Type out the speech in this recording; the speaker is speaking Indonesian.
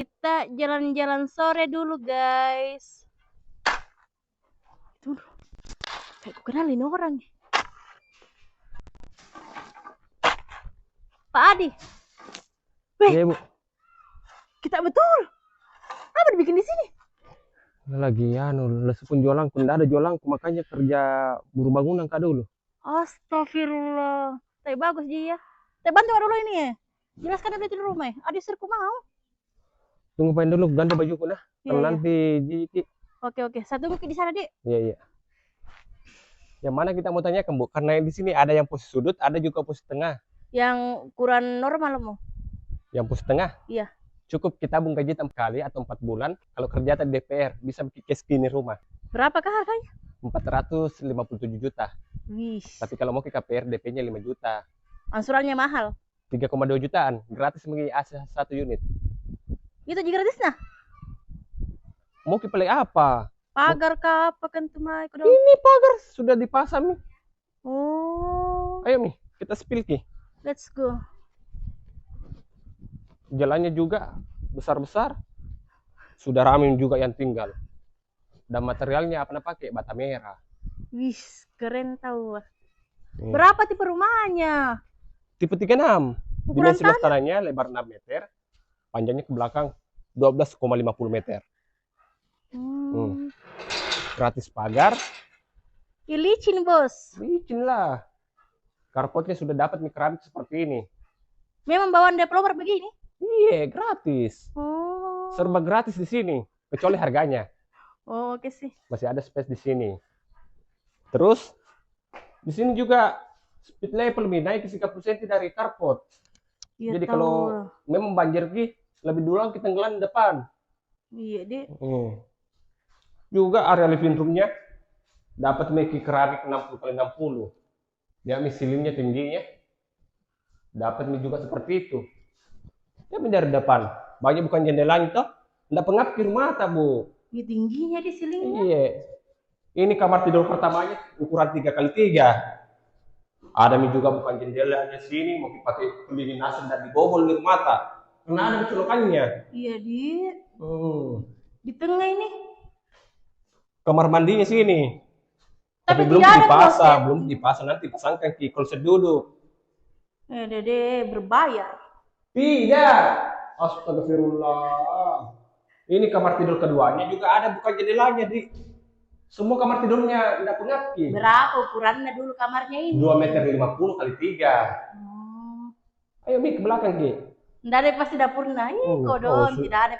Kita jalan-jalan sore dulu, guys. Tunggu. Kayak aku kenalin orang. Pak Adi. Iya, Bu. Kita betul. Apa dibikin di sini? Lagi lesupun jualan, tidak ada jualan, makanya kerja buruh bangunan kak dulu. Astagfirullah. Tapi bagus Ji ya. Tapi bantu dulu ini ya. Jelaskan dulu di rumah ya. Adi suruhku mau. Tunggu pain dulu, ganti bajuku nah. Iya, Kalau iya. nanti Jiki. Oke. Satu tunggu di sana, Dik. Iya. Yang mana kita mau tanyakan, Bu? Karena di sini ada yang posisi sudut, ada juga posisi tengah. Yang ukuran normal mau. Yang posisi tengah? Iya. Cukup kita tabung gaji 4 kali atau 4 bulan. Kalau kerja di DPR, bisa bikin cash gini rumah. Berapakah harganya? 457 juta. Wih. Tapi kalau mau ke KPR, DP-nya 5 juta. Angsurannya mahal. 3,2 jutaan. Gratis mengi AC 1 unit. Itu juga gratis nah? Mau pilih apa? Pagar kah apa kan tuh Mai? Ini pagar sudah dipasang nih. Oh. Ayo Mi, kita spill Ki. Let's go. Jalannya juga besar-besar. Sudah ramai juga yang tinggal. Dan materialnya apa pakai? Bata merah. Wih, keren tahu. Berapa tipe rumahnya? Tipe 36. Ukuran Dimensi luas tanahnya lebar 6 meter. Panjangnya ke belakang 12,50 meter. Gratis pagar. Licin bos. Licin lah. Carportnya sudah dapat keramik seperti ini. Memang bawaan developer begini? Iya, gratis. Oh. Serba gratis di sini, kecuali harganya. Oh, oke sih. Masih ada space di sini. Terus di sini juga speed level naik 30 cm dari carport. Ya, jadi kalau memang banjir lebih dulu kita tenggelam depan. Iya deh. Juga area living roomnya dapat make keramik 60x60. Dia silingnya tingginya. Dapat juga seperti itu. Ya dari depan. Banyak bukan jendelanya toh. Tidak pengap kiri mata, Bu. Ya, tingginya di silingnya. Iya. Ini kamar tidur pertamanya ukuran 3x3. Ada juga bukan jendelanya sini, mau pakai pendingin AC dan dibobol di mata. Karena ada colokannya. Iya, di. Di tengah ini. Kamar mandinya sini. Tapi belum dipasang, nanti pasangkan kloset duduk. Dede berbayar. Tidak. Astagfirullah. Ini kamar tidur keduanya juga ada bukan jendelanya, Di. Semua kamar tidurnya tidak pengap. Berapa ukurannya dulu kamarnya ini? 2,50 x 3 meter. Ayo Mi ke belakang Ki. Tidak ada pasti dapurnya. Ini kodon tidak ada.